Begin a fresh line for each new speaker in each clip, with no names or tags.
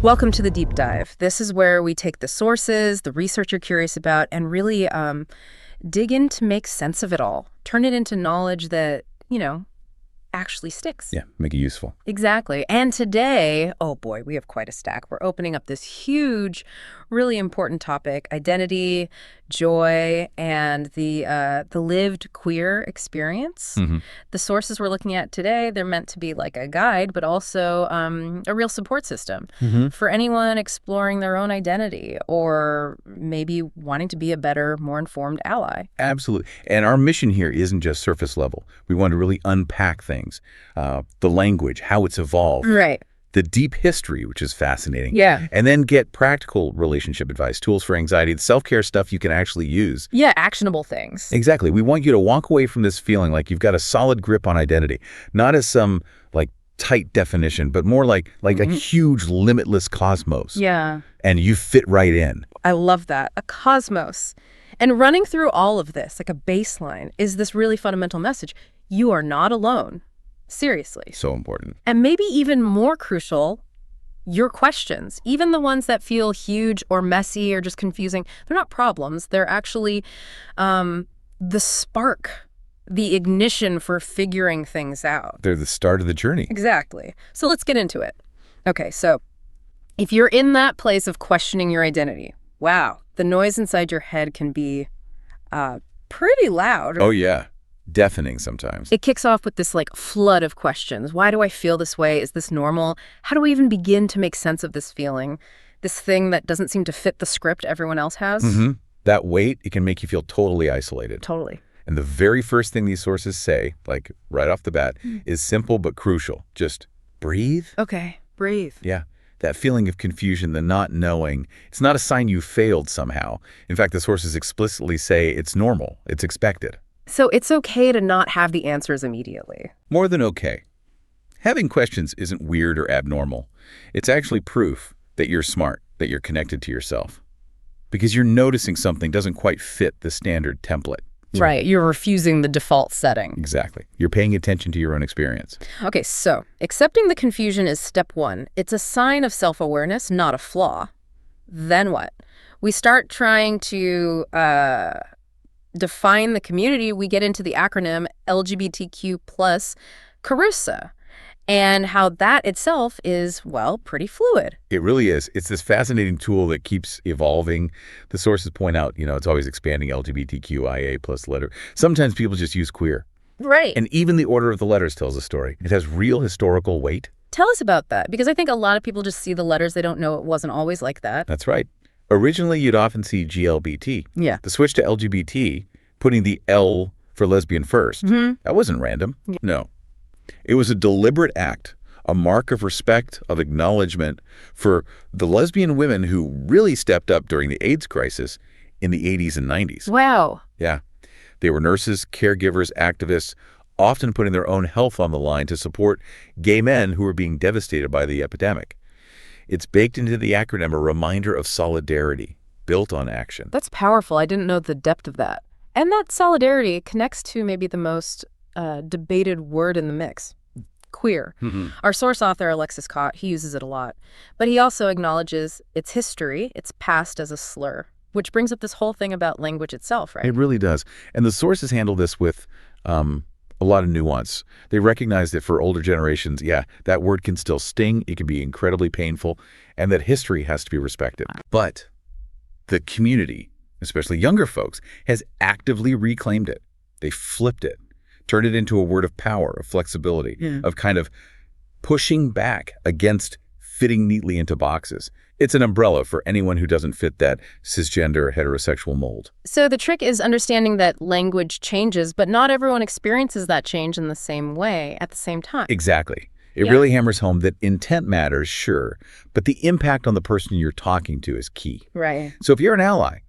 Welcome to the deep dive. This is where we take the sources, the research you're curious about, and really dig in to make sense of it all. Turn it into knowledge that, actually sticks.
Yeah, make it useful.
Exactly. And today, oh boy, we have quite a stack. We're opening up this huge, really important topic, identity, joy, and the lived queer experience.
Mm-hmm.
The sources we're looking at today, they're meant to be like a guide, but also a real support system for anyone exploring their own identity or maybe wanting to be a better, more informed ally.
Absolutely. And our mission here isn't just surface level. We want to really unpack things, the language, how it's evolved.
Right.
The deep history, which is fascinating.
Yeah.
And then get practical relationship advice, tools for anxiety, the self-care stuff you can actually use.
Yeah, actionable things.
Exactly. We want you to walk away from this feeling like you've got a solid grip on identity, not as some tight definition, but more like a huge limitless cosmos.
Yeah.
And you fit right in.
I love that. A cosmos. And running through all of this, like a baseline, is this really fundamental message. You are not alone. Seriously.
So important.
And maybe even more crucial, your questions, even the ones that feel huge or messy or just confusing, they're not problems. They're actually the spark, the ignition for figuring things out.
They're the start of the journey.
Exactly. So let's get into it. Okay, so if you're in that place of questioning your identity, wow, the noise inside your head can be pretty loud.
Oh, yeah. Deafening sometimes.
It kicks off with this flood of questions. Why do I feel this way? Is this normal? How do we even begin to make sense of this feeling? This thing that doesn't seem to fit the script everyone else has?
That weight, it can make you feel totally isolated.
Totally.
And the very first thing these sources say, right off the bat, is simple but crucial. Just breathe.
Okay, breathe.
Yeah. That feeling of confusion, the not knowing, it's not a sign you failed somehow. In fact, the sources explicitly say it's normal. It's expected.
So it's okay to not have the answers immediately.
More than okay. Having questions isn't weird or abnormal. It's actually proof that you're smart, that you're connected to yourself. Because you're noticing something doesn't quite fit the standard template.
Right, you're refusing the default setting.
Exactly. You're paying attention to your own experience.
Okay, so accepting the confusion is step one. It's a sign of self-awareness, not a flaw. Then what? We start trying to define the community. We get into the acronym LGBTQ+Carusa and how that itself is, pretty fluid.
It really is. It's this fascinating tool that keeps evolving. The sources point out, it's always expanding LGBTQIA plus letter. Sometimes people just use queer.
Right.
And even the order of the letters tells a story. It has real historical weight.
Tell us about that, because I think a lot of people just see the letters. They don't know it wasn't always like that.
That's right. Originally, you'd often see GLBT.
Yeah.
The switch to LGBT, putting the L for lesbian first, that wasn't random. Yeah. No. It was a deliberate act, a mark of respect, of acknowledgement for the lesbian women who really stepped up during the AIDS crisis in the 80s and 90s.
Wow.
Yeah. They were nurses, caregivers, activists, often putting their own health on the line to support gay men who were being devastated by the epidemic. It's baked into the acronym, a reminder of solidarity, built on action.
That's powerful. I didn't know the depth of that. And that solidarity connects to maybe the most debated word in the mix, queer. Our source author, Alexis Caught, he uses it a lot. But he also acknowledges its history, its past as a slur, which brings up this whole thing about language itself, right?
It really does. And the sources handle this with a lot of nuance. They recognize that for older generations, that word can still sting, it can be incredibly painful, and that history has to be respected. But the community, especially younger folks, has actively reclaimed it. They flipped it, turned it into a word of power, of flexibility, of kind of pushing back against fitting neatly into boxes. It's an umbrella for anyone who doesn't fit that cisgender heterosexual mold.
So the trick is understanding that language changes, but not everyone experiences that change in the same way at the same time.
Exactly. It really hammers home that intent matters, sure, but the impact on the person you're talking to is key.
Right.
So if you're an ally,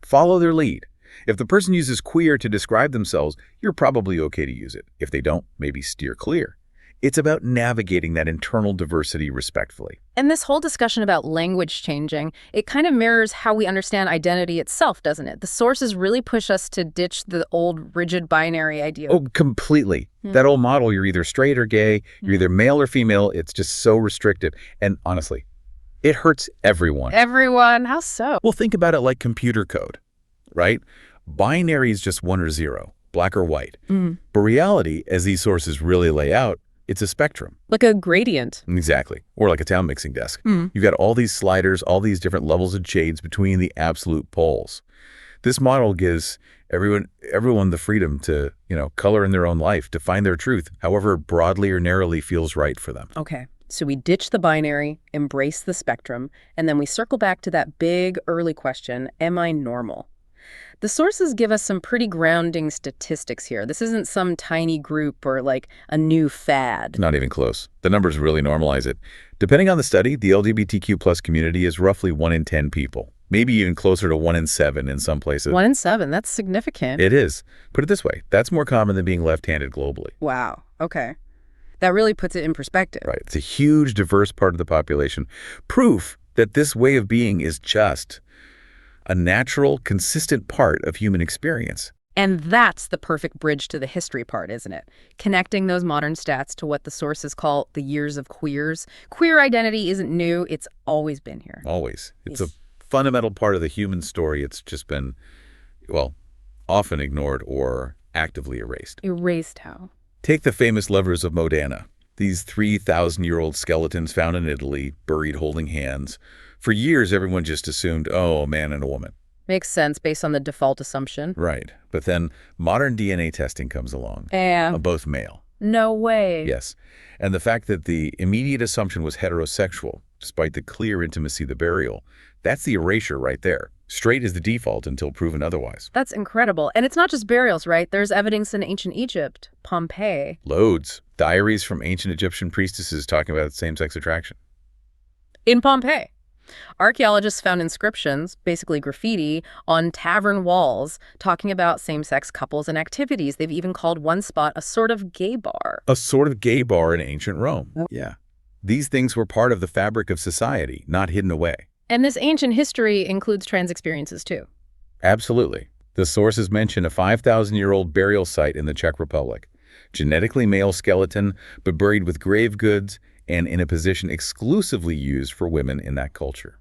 follow their lead. If the person uses queer to describe themselves, you're probably okay to use it. If they don't, maybe steer clear. It's about navigating that internal diversity respectfully.
And this whole discussion about language changing, it kind of mirrors how we understand identity itself, doesn't it? The sources really push us to ditch the old rigid binary idea.
Oh, completely. That old model, you're either straight or gay, you're either male or female, it's just so restrictive. And honestly, It hurts everyone.
Everyone? How so?
Well, think about it like computer code, right? Binary is just 1 or 0, black or white. But reality, as these sources really lay out, it's a spectrum.
Like a gradient.
Exactly. Or like a town mixing desk. You've got all these sliders, all these different levels of shades between the absolute poles. This model gives everyone the freedom to, color in their own life, to find their truth, however broadly or narrowly feels right for them.
Okay. So we ditch the binary, embrace the spectrum, and then we circle back to that big early question, am I normal? The sources give us some pretty grounding statistics here. This isn't some tiny group or like a new fad.
Not even close. The numbers really normalize it. Depending on the study, the LGBTQ+ community is roughly 1 in 10 people, maybe even closer to 1 in 7 in some places.
1 in 7, that's significant.
It is. Put it this way, that's more common than being left-handed globally.
Wow, okay. That really puts it in perspective.
Right. It's a huge, diverse part of the population. Proof that this way of being is just a natural, consistent part of human experience.
And that's the perfect bridge to the history part, isn't it? Connecting those modern stats to what the sources call the years of queers. Queer identity isn't new. It's always been here.
Always. It's a fundamental part of the human story. It's just been, often ignored or actively erased.
Erased how?
Take the famous lovers of Modena. These 3,000-year-old skeletons found in Italy, buried holding hands. For years, everyone just assumed, a man and a woman.
Makes sense based on the default assumption.
Right. But then modern DNA testing comes along.
And
Both male.
no way.
Yes. And the fact that the immediate assumption was heterosexual, despite the clear intimacy of the burial, that's the erasure right there. Straight is the default until proven otherwise.
That's incredible. And it's not just burials, right? There's evidence in ancient Egypt, Pompeii.
Loads. Diaries from ancient Egyptian priestesses talking about same-sex attraction.
In Pompeii, archaeologists found inscriptions, basically graffiti, on tavern walls talking about same-sex couples and activities. They've even called one spot a sort of gay bar.
A sort of gay bar in ancient Rome. Yeah. These things were part of the fabric of society, not hidden away.
And this ancient history includes trans experiences, too.
Absolutely. The sources mention a 5,000-year-old burial site in the Czech Republic. Genetically male skeleton, but buried with grave goods and in a position exclusively used for women in that culture.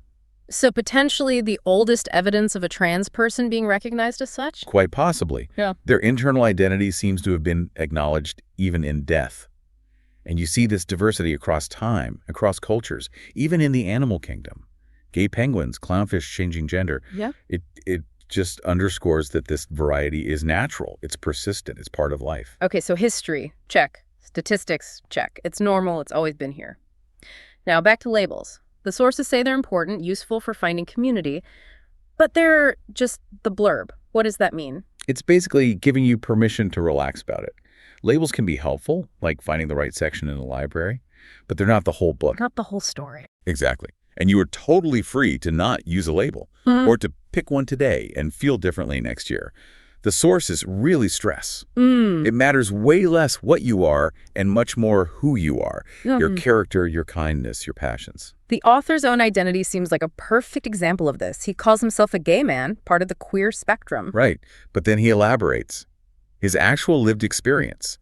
So potentially the oldest evidence of a trans person being recognized as such?
Quite possibly.
Yeah.
Their internal identity seems to have been acknowledged even in death. And you see this diversity across time, across cultures, even in the animal kingdom. Gay penguins, clownfish changing gender.
Yeah.
It just underscores that this variety is natural. It's persistent. It's part of life.
Okay, so history, check. Statistics, check. It's normal. It's always been here. Now, back to labels. The sources say they're important, useful for finding community, but they're just the blurb. What does that mean?
It's basically giving you permission to relax about it. Labels can be helpful, like finding the right section in a library, but they're not the whole book.
Not the whole story.
Exactly. And you are totally free to not use a label or to pick one today and feel differently next year. The sources really stress. It matters way less what you are and much more who you are, your character, your kindness, your passions.
The author's own identity seems like a perfect example of this. He calls himself a gay man, part of the queer spectrum.
Right. But then he elaborates. His actual lived experience.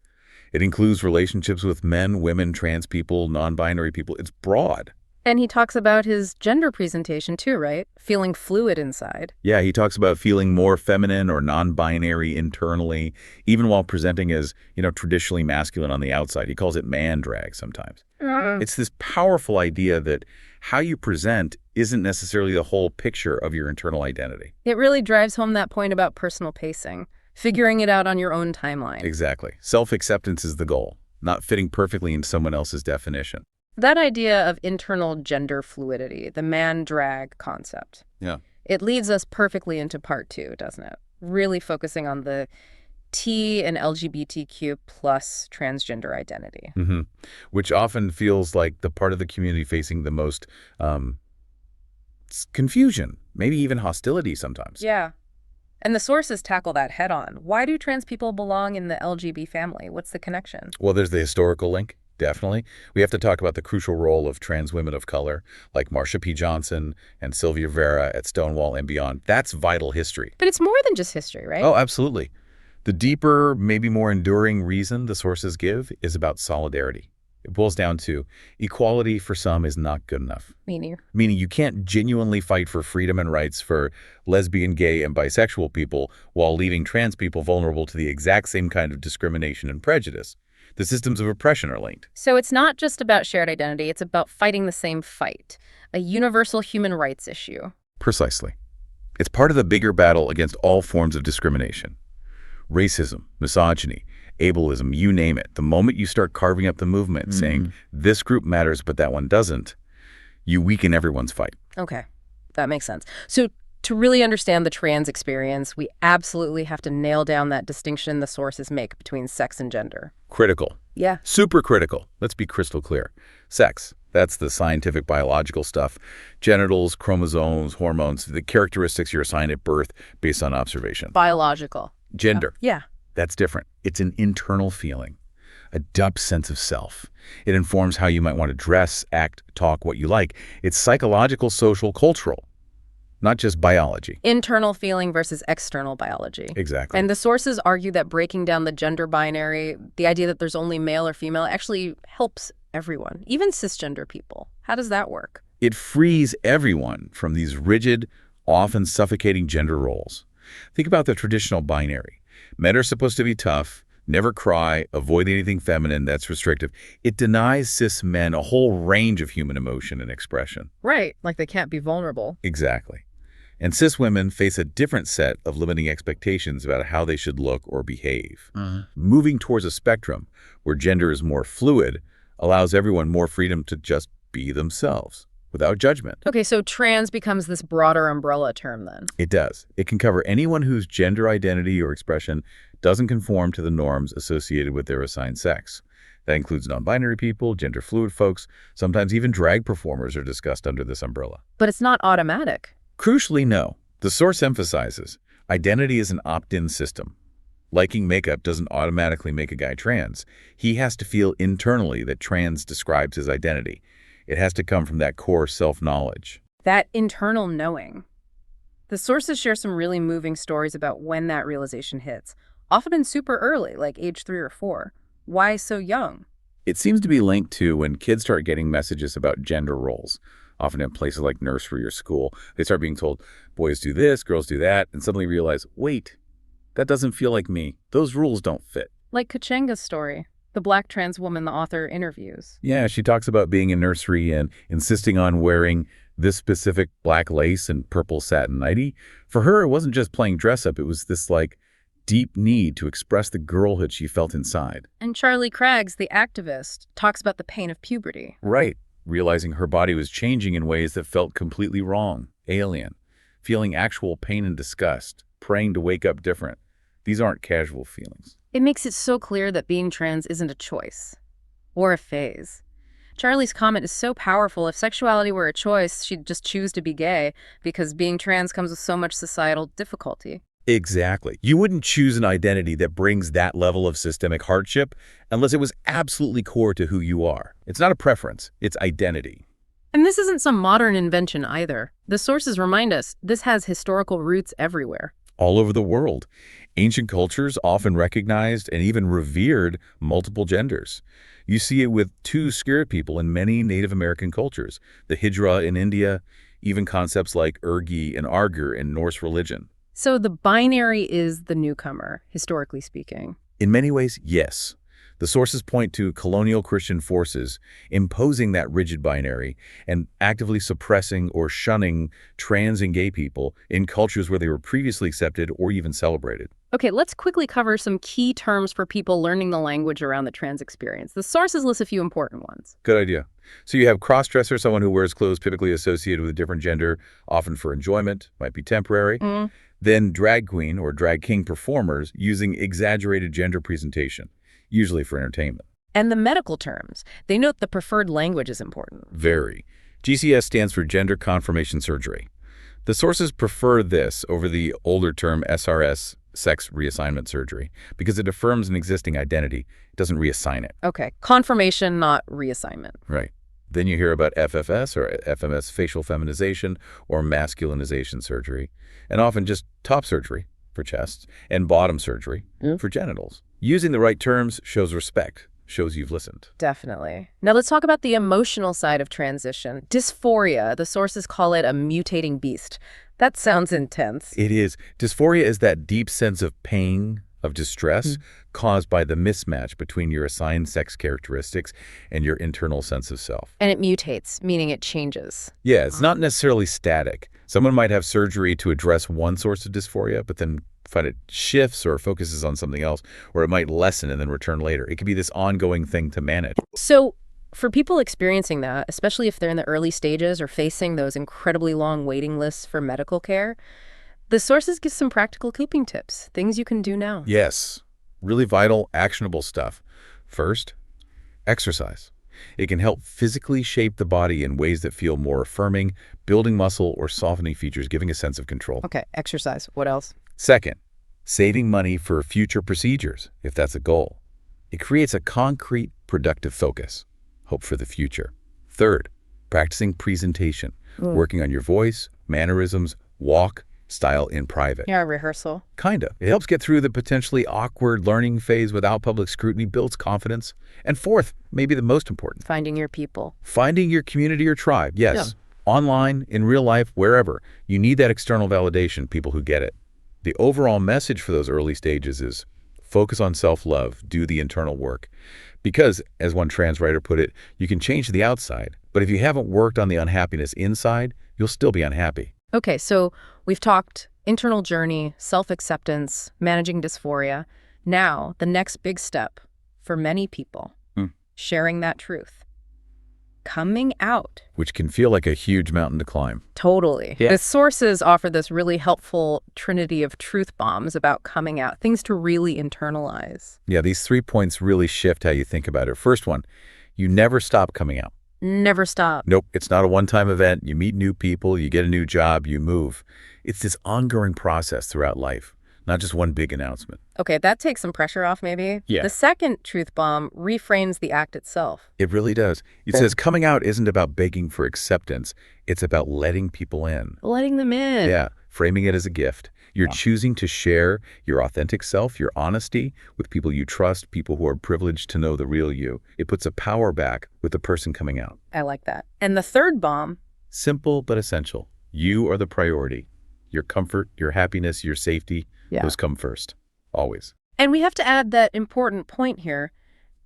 It includes relationships with men, women, trans people, non-binary people. It's broad.
And he talks about his gender presentation too, right? Feeling fluid inside.
Yeah, he talks about feeling more feminine or non-binary internally, even while presenting as, traditionally masculine on the outside. He calls it man drag sometimes. It's this powerful idea that how you present isn't necessarily the whole picture of your internal identity.
It really drives home that point about personal pacing, figuring it out on your own timeline.
Exactly. Self-acceptance is the goal, not fitting perfectly into someone else's definition.
That idea of internal gender fluidity, the man drag concept.
Yeah.
It leads us perfectly into part 2, doesn't it? Really focusing on the T and LGBTQ+ transgender identity.
Which often feels like the part of the community facing the most confusion, maybe even hostility sometimes.
Yeah. And the sources tackle that head on. Why do trans people belong in the LGB family? What's the connection?
Well, there's the historical link. Definitely. We have to talk about the crucial role of trans women of color, like Marsha P. Johnson and Sylvia Vera at Stonewall and beyond. That's vital history.
But it's more than just history, right?
Oh, absolutely. The deeper, maybe more enduring reason the sources give is about solidarity. It boils down to equality for some is not good enough.
Meaning
You can't genuinely fight for freedom and rights for lesbian, gay, and bisexual people while leaving trans people vulnerable to the exact same kind of discrimination and prejudice. The systems of oppression are linked.
So it's not just about shared identity, it's about fighting the same fight, a universal human rights issue.
Precisely. It's part of the bigger battle against all forms of discrimination. Racism, misogyny, ableism, you name it. The moment you start carving up the movement, saying, this group matters but that one doesn't, you weaken everyone's fight.
Okay, that makes sense. So to really understand the trans experience, we absolutely have to nail down that distinction the sources make between sex and gender.
Critical.
Yeah.
Super critical. Let's be crystal clear. Sex, that's the scientific biological stuff. Genitals, chromosomes, hormones, the characteristics you're assigned at birth based on observation.
Biological.
Gender.
Yeah.
That's different. It's an internal feeling, a depth sense of self. It informs how you might want to dress, act, talk, what you like. It's psychological, social, cultural, not just biology.
Internal feeling versus external biology.
Exactly.
And the sources argue that breaking down the gender binary, the idea that there's only male or female, actually helps everyone, even cisgender people. How does that work?
It frees everyone from these rigid, often suffocating gender roles. Think about the traditional binary. Men are supposed to be tough, never cry, avoid anything feminine that's restrictive. It denies cis men a whole range of human emotion and expression.
Right, like they can't be vulnerable.
Exactly. And cis women face a different set of limiting expectations about how they should look or behave. Moving towards a spectrum where gender is more fluid allows everyone more freedom to just be themselves without judgment.
Okay, so trans becomes this broader umbrella term then.
It does. It can cover anyone whose gender identity or expression doesn't conform to the norms associated with their assigned sex. That includes non-binary people, gender fluid folks, sometimes even drag performers are discussed under this umbrella.
But it's not automatic.
Crucially, no. The source emphasizes identity is an opt-in system. Liking makeup doesn't automatically make a guy trans. He has to feel internally that trans describes his identity. It has to come from that core self-knowledge.
That internal knowing. The sources share some really moving stories about when that realization hits, often in super early, like age 3 or 4. Why so young?
It seems to be linked to when kids start getting messages about gender roles, often in places like nursery or school. They start being told, boys do this, girls do that, and suddenly realize, wait, that doesn't feel like me. Those rules don't fit.
Like Kachenga's story, the Black trans woman the author interviews.
Yeah, she talks about being in nursery and insisting on wearing this specific black lace and purple satin nightie. For her, it wasn't just playing dress up. It was this deep need to express the girlhood she felt inside.
And Charlie Craggs, the activist, talks about the pain of puberty.
Right. Realizing her body was changing in ways that felt completely wrong, alien, feeling actual pain and disgust, praying to wake up different. These aren't casual feelings.
It makes it so clear that being trans isn't a choice or a phase. Charlie's comment is so powerful. If sexuality were a choice, she'd just choose to be gay because being trans comes with so much societal difficulty.
Exactly. You wouldn't choose an identity that brings that level of systemic hardship unless it was absolutely core to who you are. It's not a preference, it's identity.
And this isn't some modern invention either. The sources remind us this has historical roots everywhere.
All over the world. Ancient cultures often recognized and even revered multiple genders. You see it with two-spirit people in many Native American cultures, the Hijra in India, even concepts like Urgi and Argur in Norse religion.
So the binary is the newcomer, historically speaking.
In many ways, yes. The sources point to colonial Christian forces imposing that rigid binary and actively suppressing or shunning trans and gay people in cultures where they were previously accepted or even celebrated.
Okay, let's quickly cover some key terms for people learning the language around the trans experience. The sources list a few important ones.
Good idea. So you have cross-dresser, someone who wears clothes typically associated with a different gender, often for enjoyment, might be temporary. Then drag queen or drag king performers using exaggerated gender presentation, usually for entertainment.
And the medical terms. They note the preferred language is important.
Very. GCS stands for gender confirmation surgery. The sources prefer this over the older term SRS, sex reassignment surgery, because it affirms an existing identity. It doesn't reassign it.
Okay, confirmation, not reassignment.
Right. Then you hear about FFS or FMS, facial feminization or masculinization surgery, and often just top surgery for chests and bottom surgery for genitals. Using the right terms shows respect, shows you've listened.
Definitely. Now let's talk about the emotional side of transition. Dysphoria. The sources call it a mutating beast. That sounds intense.
It is. Dysphoria is that deep sense of pain, of distress, caused by the mismatch between your assigned sex characteristics and your internal sense of self.
And it mutates, meaning it changes.
Yeah, it's not necessarily static. Someone might have surgery to address one source of dysphoria, but then find it shifts or focuses on something else, or it might lessen and then return later. It could be this ongoing thing to manage.
So for people experiencing that, especially if they're in the early stages or facing those incredibly long waiting lists for medical care, the sources give some practical coping tips, things you can do now.
Yes, really vital, actionable stuff. First, exercise. It can help physically shape the body in ways that feel more affirming, building muscle or softening features, giving a sense of control.
Okay, exercise. What else?
Second, saving money for future procedures, if that's a goal. It creates a concrete, productive focus, hope for the future. Third, practicing presentation, working on your voice, mannerisms, walk, style in private.
Yeah, rehearsal.
Kinda. It helps get through the potentially awkward learning phase without public scrutiny, builds confidence. And fourth, maybe the most important,
Finding your people.
finding your community or tribe. Yes, online, in real life, wherever. You need that external validation, people who get it. The overall message for those early stages is focus on self-love, do the internal work. Because, as one trans writer put it, you can change the outside, but if you haven't worked on the unhappiness inside, you'll still be unhappy.
Okay, so we've talked internal journey, self-acceptance, managing dysphoria. Now, the next big step for many people, sharing that truth. Coming out.
Which can feel like a huge mountain to climb.
Totally.
Yeah.
The sources offer this really helpful trinity of truth bombs about coming out, things to really internalize.
Yeah, these 3 points really shift how you think about it. First one, you never stop coming out.
Never stop.
Nope, it's not a one-time event. You meet new people, you get a new job, you move. It's this ongoing process throughout life, not just one big announcement.
Okay, that takes some pressure off, maybe.
Yeah.
The second truth bomb reframes the act itself.
It really does. It says coming out isn't about begging for acceptance. It's about letting people in.
Letting them in.
Yeah, framing it as a gift. You're choosing to share your authentic self, your honesty, with people you trust, people who are privileged to know the real you. It puts a power back with the person coming out.
I like that. And the third bomb.
Simple but essential. You are the priority. Your comfort, your happiness, your safety, those come first. Always.
And we have to add that important point here.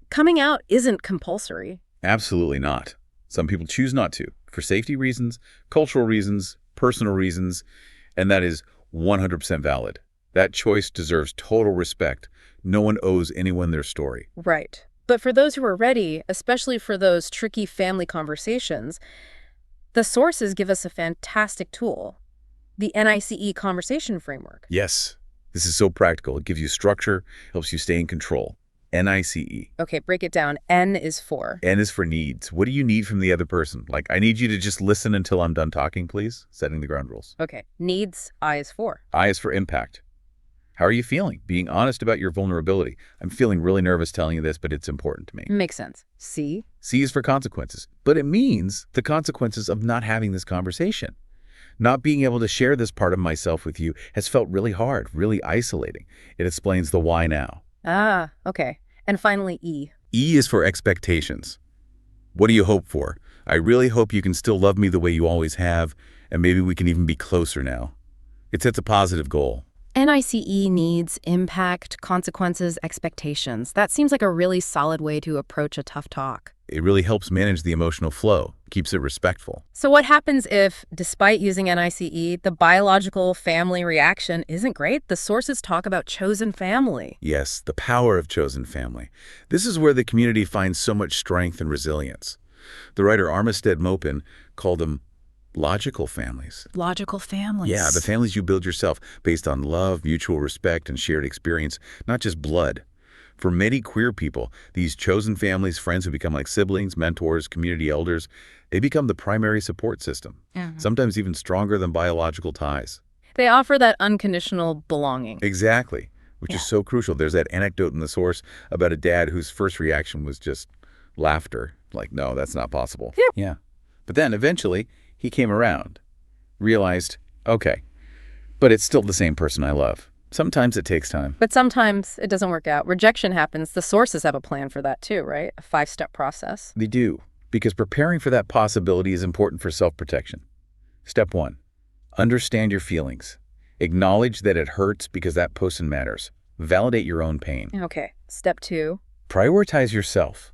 Coming out isn't compulsory.
Absolutely not. Some people choose not to, for safety reasons, cultural reasons, personal reasons, and that is 100% valid. That choice deserves total respect. No one owes anyone their story.
Right. But for those who are ready, especially for those tricky family conversations, the sources give us a fantastic tool, the N.I.C.E. conversation framework.
Yes, this is so practical. It gives you structure, helps you stay in control. N.I.C.E.
Okay, break it down. N is for.
N is for needs. What do you need from the other person? Like, I need you to just listen until I'm done talking, please. Setting the ground rules.
Okay, needs. I is for.
I is for impact. How are you feeling? Being honest about your vulnerability. I'm feeling really nervous telling you this, but it's important to me.
Makes sense. C.
C is for consequences. But it means the consequences of not having this conversation. Not being able to share this part of myself with you has felt really hard, really isolating. It explains the why now.
Ah, okay. And finally, E.
E is for expectations. What do you hope for? I really hope you can still love me the way you always have, and maybe we can even be closer now. It sets a positive goal.
N.I.C.E. needs, impact, consequences, expectations. That seems like a really solid way to approach a tough talk.
It really helps manage the emotional flow, keeps it respectful.
So what happens if, despite using N.I.C.E., the biological family reaction isn't great? The sources talk about chosen family.
Yes, the power of chosen family. This is where the community finds so much strength and resilience. The writer Armistead Maupin called them logical families.
Logical families.
Yeah, the families you build yourself based on love, mutual respect, and shared experience, not just blood. For many queer people, these chosen families, friends who become like siblings, mentors, community elders, they become the primary support system, sometimes even stronger than biological ties.
They offer that unconditional belonging.
Exactly, which is so crucial. There's that anecdote in the source about a dad whose first reaction was just laughter. Like, no, that's not possible. Yeah. But then eventually he came around, realized, okay, but it's still the same person I love. Sometimes it takes time.
But sometimes it doesn't work out. Rejection happens. The sources have a plan for that too, right? A 5-step process.
They do, because preparing for that possibility is important for self-protection. Step 1, understand your feelings. Acknowledge that it hurts because that person matters. Validate your own pain.
Okay. Step 2.
Prioritize yourself.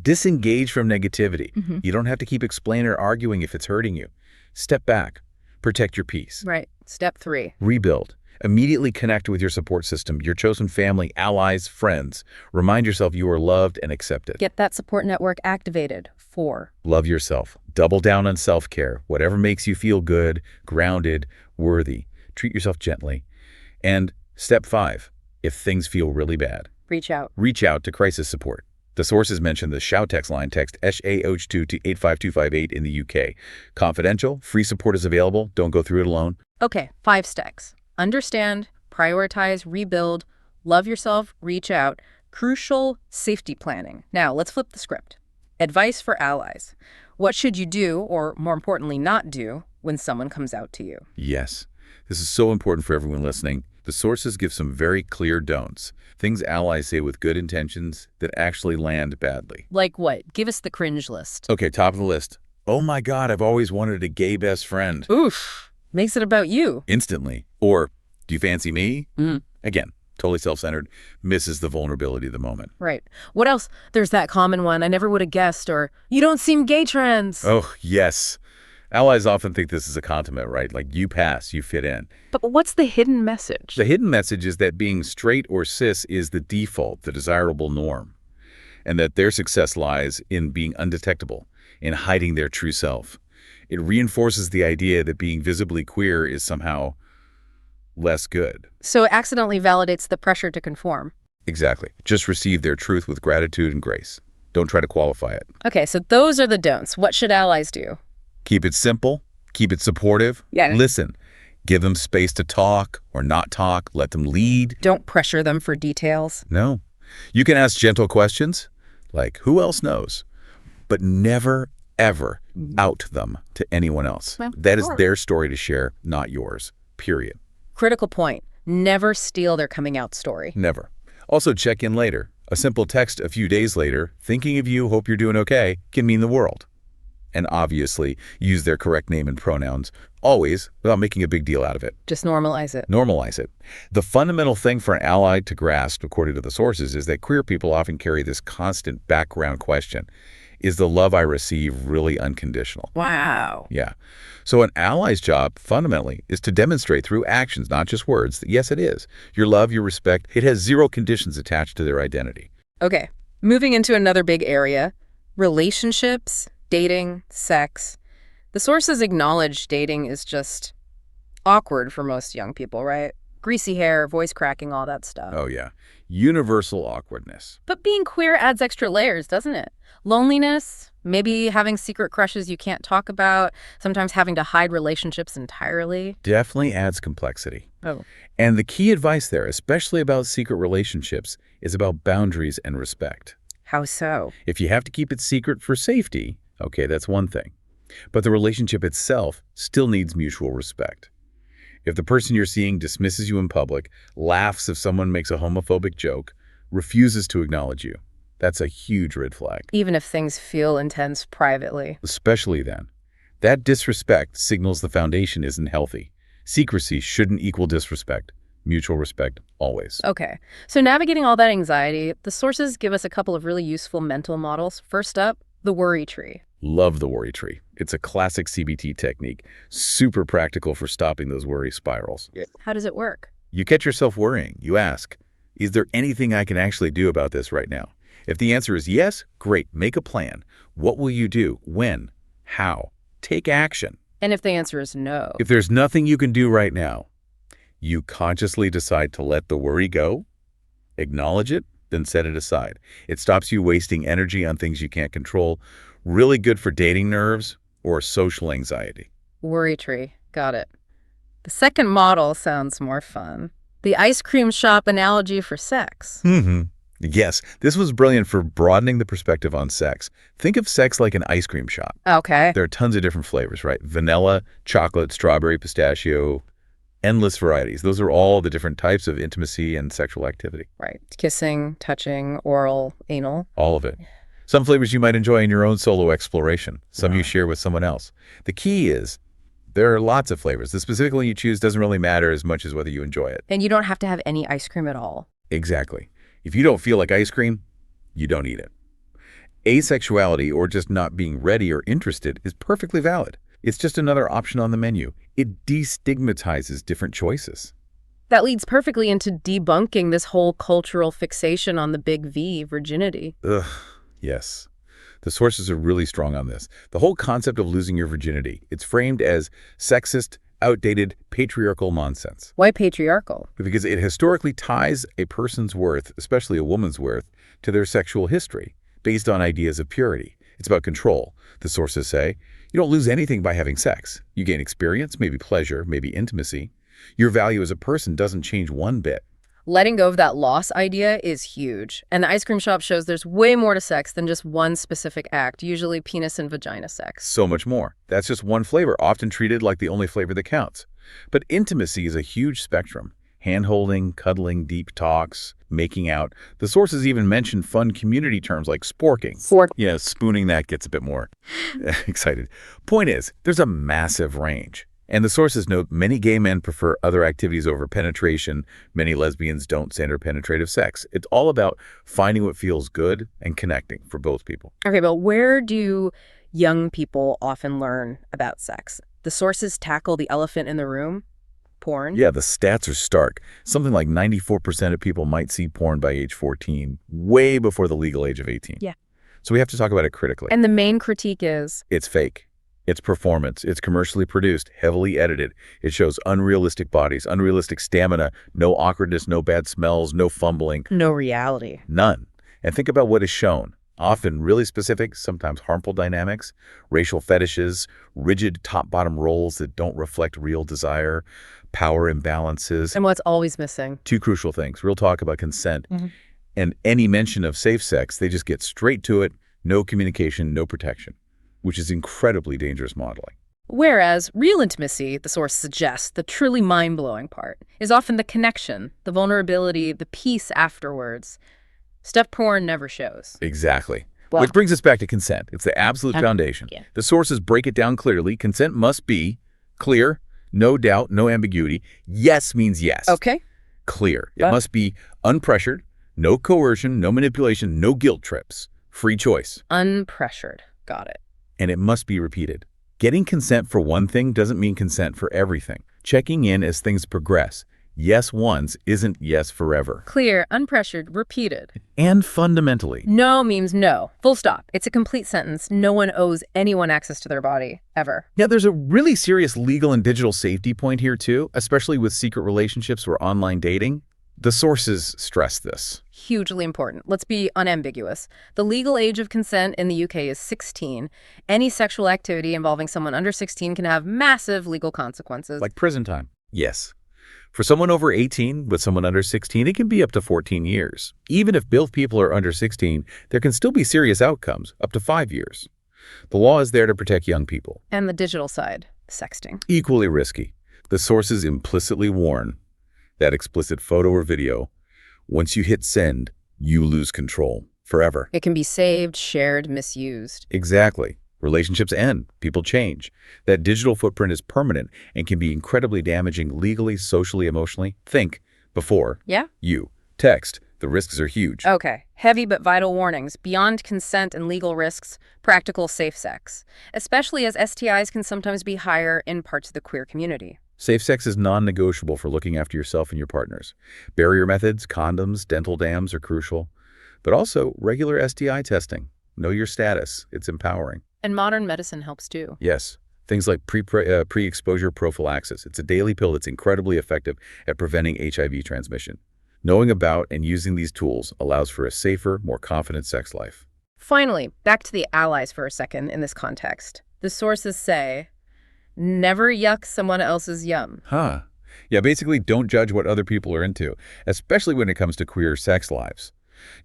Disengage from negativity.
Mm-hmm.
You don't have to keep explaining or arguing if it's hurting you. Step back. Protect your peace.
Right. Step 3.
Rebuild. Immediately connect with your support system, your chosen family, allies, friends. Remind yourself you are loved and accepted.
Get that support network activated. 4.
Love yourself. Double down on self-care. Whatever makes you feel good, grounded, worthy. Treat yourself gently. And step 5, if things feel really bad,
Reach out.
reach out to crisis support. The sources mention the Shout text line. Text SHAOH2 to 85258 in the UK. Confidential, free support is available. Don't go through it alone.
Okay. 5 steps. Understand, prioritize, rebuild, love yourself, reach out. Crucial safety planning. Now, let's flip the script. Advice for allies. What should you do, or more importantly, not do, when someone comes out to you?
Yes, this is so important for everyone listening. The sources give some very clear don'ts. Things allies say with good intentions that actually land badly.
Like what? Give us the cringe list.
Okay, top of the list. Oh my God, I've always wanted a gay best friend.
Oof. Makes it about you.
Instantly. Or, do you fancy me?
Mm.
Again, totally self-centered, misses the vulnerability of the moment.
Right. What else? There's that common one, I never would have guessed, or you don't seem gay trans.
Oh, yes. Allies often think this is a compliment, right? Like, you pass, you fit in.
But what's the hidden message?
The hidden message is that being straight or cis is the default, the desirable norm, and that their success lies in being undetectable, in hiding their true self. It reinforces the idea that being visibly queer is somehow less good.
So it accidentally validates the pressure to conform.
Exactly. Just receive their truth with gratitude and grace. Don't try to qualify it.
Okay, so those are the don'ts. What should allies do?
Keep it simple. Keep it supportive.
Yeah.
Listen. Give them space to talk or not talk. Let them lead.
Don't pressure them for details.
No. You can ask gentle questions, like, who else knows? But never, ever out them to anyone else.
Well,
that is their story to share, not yours. Period.
Critical point. Never steal their coming out story.
Never. Also, check in later. A simple text a few days later, thinking of you, hope you're doing okay, can mean the world. And obviously, use their correct name and pronouns, always, without making a big deal out of it.
Just normalize it.
Normalize it. The fundamental thing for an ally to grasp, according to the sources, is that queer people often carry this constant background question. Is the love I receive really unconditional?
Wow.
Yeah. So an ally's job, fundamentally, is to demonstrate through actions, not just words, that yes, it is. Your love, your respect, it has zero conditions attached to their identity.
Okay, moving into another big area, relationships, dating, sex. The sources acknowledge dating is just awkward for most young people, right? Greasy hair, voice cracking, all that stuff.
Oh, yeah. Universal awkwardness.
But being queer adds extra layers, doesn't it? Loneliness, maybe having secret crushes you can't talk about, sometimes having to hide relationships entirely.
Definitely adds complexity.
Oh.
And the key advice there, especially about secret relationships, is about boundaries and respect.
How so?
If you have to keep it secret for safety, okay, that's one thing. But the relationship itself still needs mutual respect. If the person you're seeing dismisses you in public, laughs if someone makes a homophobic joke, refuses to acknowledge you, that's a huge red flag.
Even if things feel intense privately.
Especially then. That disrespect signals the foundation isn't healthy. Secrecy shouldn't equal disrespect. Mutual respect, always.
Okay, so navigating all that anxiety, the sources give us a couple of really useful mental models. First up, the worry tree.
Love the worry tree. It's a classic CBT technique, super practical for stopping those worry spirals.
How does it work?
You catch yourself worrying. You ask, is there anything I can actually do about this right now? If the answer is yes, great, make a plan. What will you do? When? How? Take action.
And if the answer is no?
If there's nothing you can do right now, you consciously decide to let the worry go, acknowledge it, then set it aside. It stops you wasting energy on things you can't control. Really good for dating nerves or social anxiety.
Worry tree. Got it. The second model sounds more fun. The ice cream shop analogy for sex.
Yes, this was brilliant for broadening the perspective on sex. Think of sex like an ice cream shop.
Okay.
There are tons of different flavors, right? Vanilla, chocolate, strawberry, pistachio, Endless varieties. Those are all the different types of intimacy and sexual activity.
Right. Kissing, touching, oral, anal.
All of it. Some flavors you might enjoy in your own solo exploration. Some you share with someone else. The key is there are lots of flavors. The specific one you choose doesn't really matter as much as whether you enjoy it.
And you don't have to have any ice cream at all.
Exactly. If you don't feel like ice cream, you don't eat it. Asexuality, or just not being ready or interested, is perfectly valid. It's just another option on the menu. It destigmatizes different choices.
That leads perfectly into debunking this whole cultural fixation on the big V, virginity.
Ugh, yes. The sources are really strong on this. The whole concept of losing your virginity, it's framed as sexist, outdated, patriarchal nonsense.
Why patriarchal?
Because it historically ties a person's worth, especially a woman's worth, to their sexual history, based on ideas of purity. It's about control. The sources say, you don't lose anything by having sex. You gain experience, maybe pleasure, maybe intimacy. Your value as a person doesn't change one bit.
Letting go of that loss idea is huge. And the ice cream shop shows there's way more to sex than just one specific act, usually penis and vagina sex.
So much more. That's just one flavor, often treated like the only flavor that counts. But intimacy is a huge spectrum. Hand-holding, cuddling, deep talks, making out. The sources even mention fun community terms like sporking. Yeah, spooning, that gets a bit more excited. Point is, there's a massive range. And the sources note many gay men prefer other activities over penetration. Many lesbians don't stand penetrative sex. It's all about finding what feels good and connecting for both people.
Okay, but where do young people often learn about sex? The sources tackle the elephant in the room, porn.
Yeah, the stats are stark. Something like 94% of people might see porn by age 14, way before the legal age of 18.
Yeah.
So we have to talk about it critically.
And the main critique is?
It's fake. It's performance. It's commercially produced, heavily edited. It shows unrealistic bodies, unrealistic stamina, no awkwardness, no bad smells, no fumbling.
No reality.
None. And think about what is shown. Often really specific, sometimes harmful dynamics, racial fetishes, rigid top-bottom roles that don't reflect real desire, power imbalances.
And what's always missing?
Two crucial things. Real talk about consent. And any mention of safe sex, they just get straight to it, no communication, no protection, which is incredibly dangerous modeling.
Whereas real intimacy, the source suggests, the truly mind-blowing part, is often the connection, the vulnerability, the peace afterwards. Stuff porn never shows.
Exactly.
Well,
which brings us back to consent. It's the absolute foundation.
Yeah.
The sources break it down clearly. Consent must be clear, no doubt, no ambiguity. Yes means yes.
Okay.
Clear. It must be unpressured, no coercion, no manipulation, no guilt trips. Free choice.
Unpressured. Got it.
And it must be repeated. Getting consent for one thing doesn't mean consent for everything. Checking in as things progress. Yes once isn't yes forever.
Clear, unpressured, repeated.
And fundamentally,
no means no. Full stop. It's a complete sentence. No one owes anyone access to their body, ever.
yeah, there's a really serious legal and digital safety point here too, especially with secret relationships or online dating. The sources stress this.
Hugely important. Let's be unambiguous. The legal age of consent in the UK is 16. Any sexual activity involving someone under 16 can have massive legal consequences.
Like prison time. Yes. For someone over 18 with someone under 16, it can be up to 14 years. Even if both people are under 16, there can still be serious outcomes, up to 5 years. The law is there to protect young people.
And the digital side, sexting.
Equally risky. The sources implicitly warn that explicit photo or video, once you hit send, you lose control forever.
It can be saved, shared, misused.
Exactly. Relationships end. People change. That digital footprint is permanent and can be incredibly damaging legally, socially, emotionally. Think before you text. The risks are huge.
Okay. Heavy but vital warnings. Beyond consent and legal risks, practical safe sex. Especially as STIs can sometimes be higher in parts of the queer community.
Safe sex is non-negotiable for looking after yourself and your partners. Barrier methods, condoms, dental dams are crucial. But also regular STI testing. Know your status. It's empowering.
And modern medicine helps too.
Yes. Things like pre-exposure prophylaxis. It's a daily pill that's incredibly effective at preventing HIV transmission. Knowing about and using these tools allows for a safer, more confident sex life.
Finally, back to the allies for a second in this context. The sources say, never yuck someone else's yum.
Yeah, basically don't judge what other people are into, especially when it comes to queer sex lives.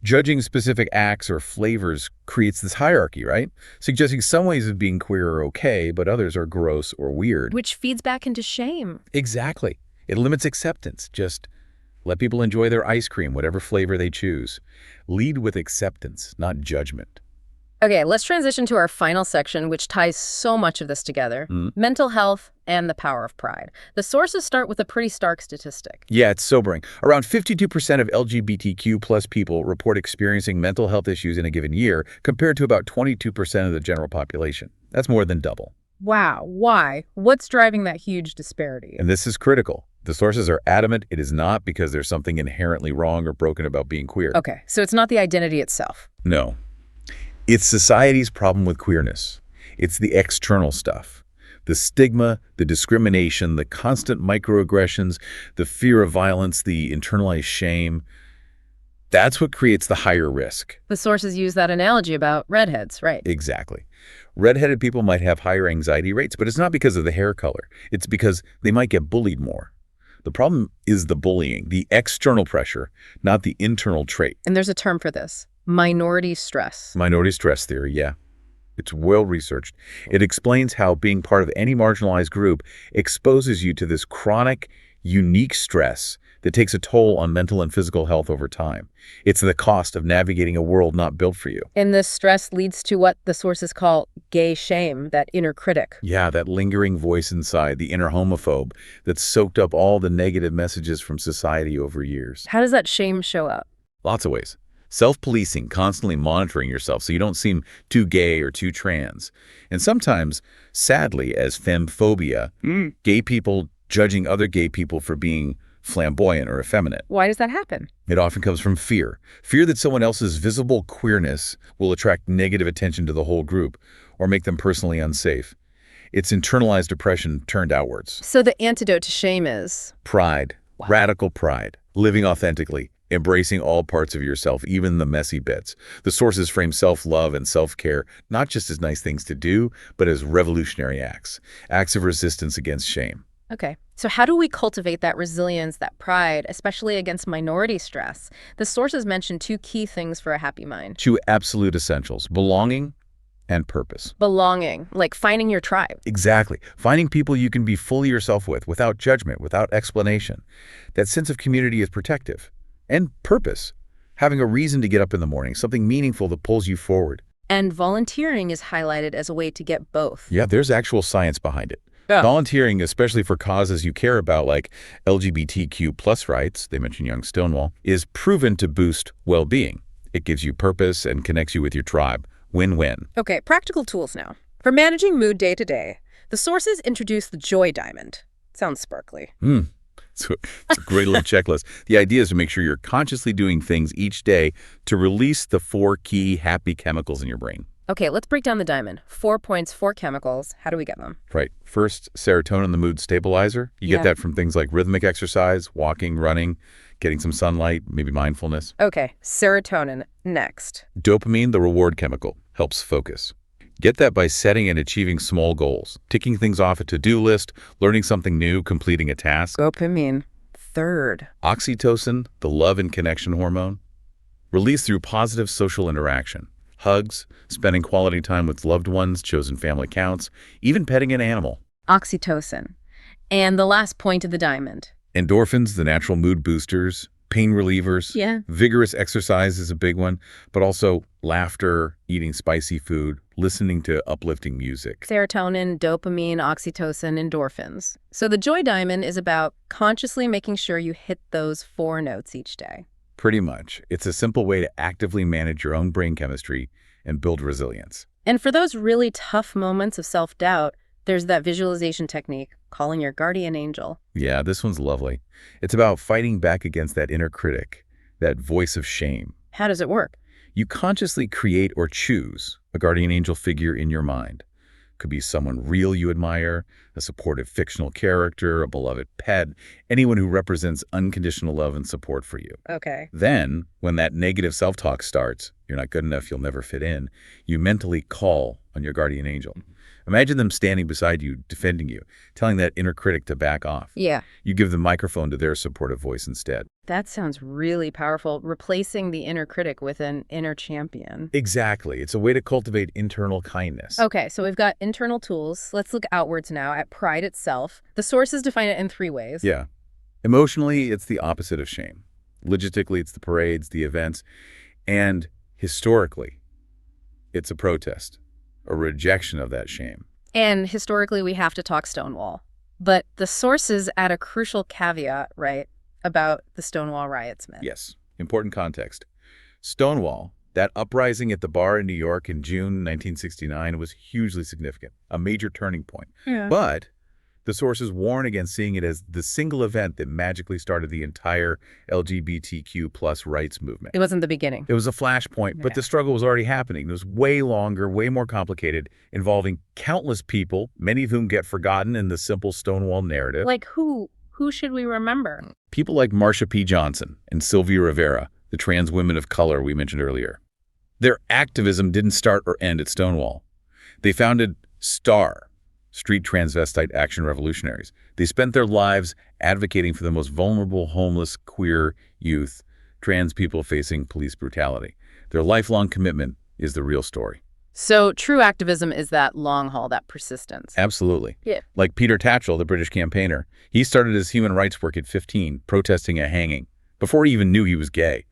Judging specific acts or flavors creates this hierarchy, right? Suggesting some ways of being queer are okay, but others are gross or weird.
Which feeds back into shame.
Exactly. It limits acceptance. Just let people enjoy their ice cream, whatever flavor they choose. Lead with acceptance, not judgment.
Okay, let's transition to our final section, which ties so much of this together. Mental health and the power of pride. The sources start with a pretty stark statistic.
Yeah, it's sobering. Around 52% of LGBTQ plus people report experiencing mental health issues in a given year, compared to about 22% of the general population. That's more than double.
Wow, why? What's driving that huge disparity?
And this is critical. The sources are adamant it is not because there's something inherently wrong or broken about being queer.
Okay, so it's not the identity itself.
No. It's society's problem with queerness. It's the external stuff. The stigma, the discrimination, the constant microaggressions, the fear of violence, the internalized shame. That's what creates the higher risk.
The sources use that analogy about redheads, right?
Exactly. Redheaded people might have higher anxiety rates, but it's not because of the hair color. It's because they might get bullied more. The problem is the bullying, the external pressure, not the internal trait.
And there's a term for this. Minority stress.
Minority stress theory, yeah. It's well researched. It explains how being part of any marginalized group exposes you to this chronic, unique stress that takes a toll on mental and physical health over time. It's the cost of navigating a world not built for you.
And this stress leads to what the sources call gay shame, that inner critic.
Yeah, that lingering voice inside, the inner homophobe that's soaked up all the negative messages from society over years.
How does that shame show up?
Lots of ways. Self-policing, constantly monitoring yourself so you don't seem too gay or too trans. And sometimes, sadly, as femphobia, gay people judging other gay people for being flamboyant or effeminate.
Why does that happen?
It often comes from fear. Fear that someone else's visible queerness will attract negative attention to the whole group or make them personally unsafe. It's internalized depression turned outwards.
So the antidote to shame is?
Pride. Wow. Radical pride. Living authentically. Embracing all parts of yourself, even the messy bits. The sources frame self-love and self-care not just as nice things to do, but as revolutionary acts. Acts of resistance against shame.
Okay. So how do we cultivate that resilience, that pride, especially against minority stress? The sources mention two key things for a happy mind.
Two absolute essentials: belonging and purpose.
Belonging, like finding your tribe.
Exactly. Finding people you can be fully yourself with, without judgment, without explanation. That sense of community is protective. And purpose. Having a reason to get up in the morning, something meaningful that pulls you forward.
And volunteering is highlighted as a way to get both.
Yeah, there's actual science behind it.
Yeah.
Volunteering, especially for causes you care about, like LGBTQ+ rights, they mention Young Stonewall, is proven to boost well-being. It gives you purpose and connects you with your tribe. Win-win.
Okay, practical tools now. For managing mood day to day, the sources introduce the joy diamond. Sounds sparkly.
It's a great little checklist. The idea is to make sure you're consciously doing things each day to release the 4 key happy chemicals in your brain.
Okay, let's break down the diamond. 4 points, 4 chemicals. How do we get them?
Right. First, serotonin, the mood stabilizer. You get that from things like rhythmic exercise, walking, running, getting some sunlight, maybe mindfulness.
Okay, serotonin. Next.
Dopamine, the reward chemical, helps focus. Get that by setting and achieving small goals, ticking things off a to-do list, learning something new, completing a task.
Dopamine. Third.
Oxytocin, the love and connection hormone, released through positive social interaction. Hugs, spending quality time with loved ones, chosen family counts, even petting an animal.
Oxytocin. And the last point of the diamond.
Endorphins, the natural mood boosters, pain relievers.
Yeah.
Vigorous exercise is a big one, but also laughter, eating spicy food, listening to uplifting music.
Serotonin, dopamine, oxytocin, endorphins. So the joy diamond is about consciously making sure you hit those 4 notes each day.
Pretty much. It's a simple way to actively manage your own brain chemistry and build resilience.
And for those really tough moments of self-doubt, there's that visualization technique, calling your guardian angel.
Yeah, this one's lovely. It's about fighting back against that inner critic, that voice of shame.
How does it work?
You consciously create or choose a guardian angel figure in your mind. Could be someone real you admire, a supportive fictional character, a beloved pet, anyone who represents unconditional love and support for you.
Okay.
Then, when that negative self-talk starts, you're not good enough, you'll never fit in, you mentally call on your guardian angel. Imagine them standing beside you, defending you, telling that inner critic to back off.
Yeah.
You give the microphone to their supportive voice instead.
That sounds really powerful, replacing the inner critic with an inner champion.
Exactly. It's a way to cultivate internal kindness.
Okay, so we've got internal tools. Let's look outwards now at pride itself. The sources define it in 3 ways.
Yeah. Emotionally, it's the opposite of shame. Logistically, it's the parades, the events, and historically, it's a protest, a rejection of that shame.
And historically, we have to talk Stonewall. But the sources add a crucial caveat, right, about the Stonewall riots meant.
Yes, important context. Stonewall, that uprising at the bar in New York in June 1969, was hugely significant, a major turning point.
Yeah.
But the sources warn against seeing it as the single event that magically started the entire LGBTQ+ rights movement.
It wasn't the beginning.
It was a flashpoint, but the struggle was already happening. It was way longer, way more complicated, involving countless people, many of whom get forgotten in the simple Stonewall narrative.
Like who? Who should we remember?
People like Marsha P. Johnson and Sylvia Rivera, the trans women of color we mentioned earlier. Their activism didn't start or end at Stonewall. They founded STAR, Street Transvestite Action Revolutionaries. They spent their lives advocating for the most vulnerable, homeless, queer youth, trans people facing police brutality. Their lifelong commitment is the real story.
So true activism is that long haul, that persistence.
Absolutely.
Yeah.
Like Peter Tatchell, the British campaigner. He started his human rights work at 15, protesting a hanging, before he even knew he was gay.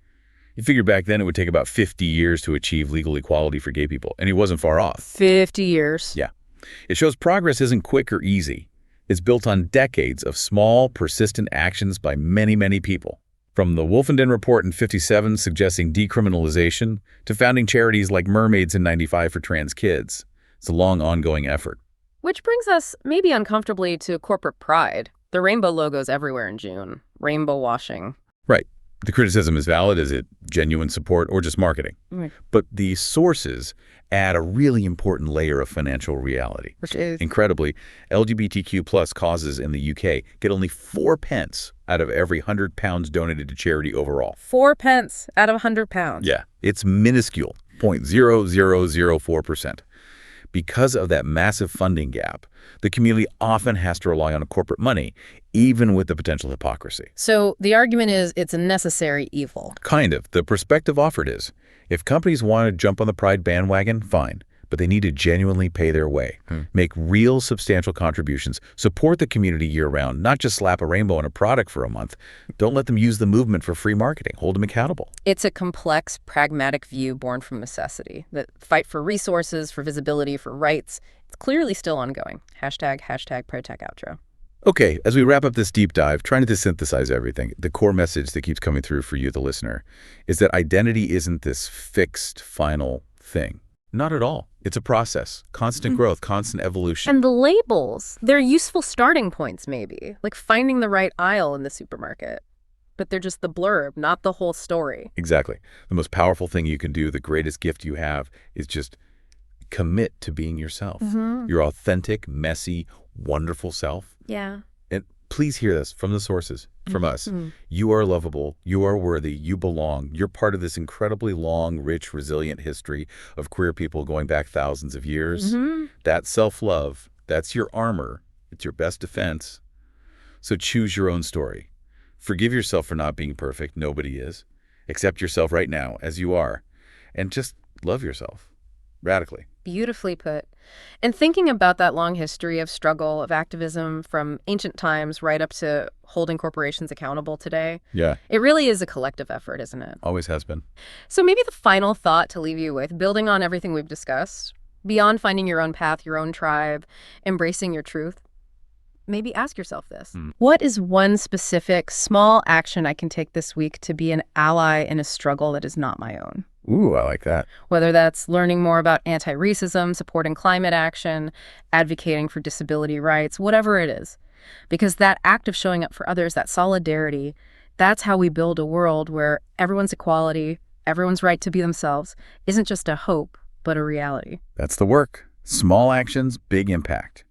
He figured back then it would take about 50 years to achieve legal equality for gay people, and he wasn't far off.
50 years.
Yeah. It shows progress isn't quick or easy. It's built on decades of small, persistent actions by many, many people. From the Wolfenden Report in '57 suggesting decriminalization to founding charities like Mermaids in '95 for trans kids. It's a long, ongoing effort.
Which brings us maybe uncomfortably to corporate pride. The rainbow logo's everywhere in June. Rainbow washing.
Right. The criticism is valid. Is it genuine support or just marketing?
Right.
But the sources add a really important layer of financial reality.
Which is?
Incredibly, LGBTQ+ causes in the UK get only 4 pence out of every £100 donated to charity overall.
4 pence out of £100.
Yeah, it's minuscule, 0.0004%. Because of that massive funding gap, the community often has to rely on corporate money, even with the potential hypocrisy.
So the argument is it's a necessary evil.
Kind of. The perspective offered is, if companies want to jump on the pride bandwagon, fine, but they need to genuinely pay their way, make real substantial contributions, support the community year-round, not just slap a rainbow on a product for a month. Don't let them use the movement for free marketing. Hold them accountable.
It's a complex, pragmatic view born from necessity. The fight for resources, for visibility, for rights, it's clearly still ongoing. Hashtag ProTech Outro.
Okay, as we wrap up this deep dive, trying to synthesize everything, the core message that keeps coming through for you, the listener, is that identity isn't this fixed, final thing. Not at all. It's a process, constant growth, constant evolution.
And the labels, they're useful starting points, maybe, like finding the right aisle in the supermarket. But they're just the blurb, not the whole story.
Exactly. The most powerful thing you can do, the greatest gift you have, is just commit to being yourself. Your authentic, messy, wonderful self.
Yeah.
And please hear this from the sources, from us. You are lovable. You are worthy. You belong. You're part of this incredibly long, rich, resilient history of queer people going back thousands of years. That self-love, that's your armor. It's your best defense. So choose your own story. Forgive yourself for not being perfect. Nobody is. Accept yourself right now as you are. And just love yourself radically.
Beautifully put. And thinking about that long history of struggle, of activism from ancient times right up to holding corporations accountable today,
Yeah.
it really is a collective effort, isn't it?
Always has been.
So maybe the final thought to leave you with, building on everything we've discussed, beyond finding your own path, your own tribe, embracing your truth, maybe ask yourself this. What is one specific small action I can take this week to be an ally in a struggle that is not my own?
Ooh, I like that.
Whether that's learning more about anti-racism, supporting climate action, advocating for disability rights, whatever it is. Because that act of showing up for others, that solidarity, that's how we build a world where everyone's equality, everyone's right to be themselves, isn't just a hope, but a reality.
That's the work. Small actions, big impact.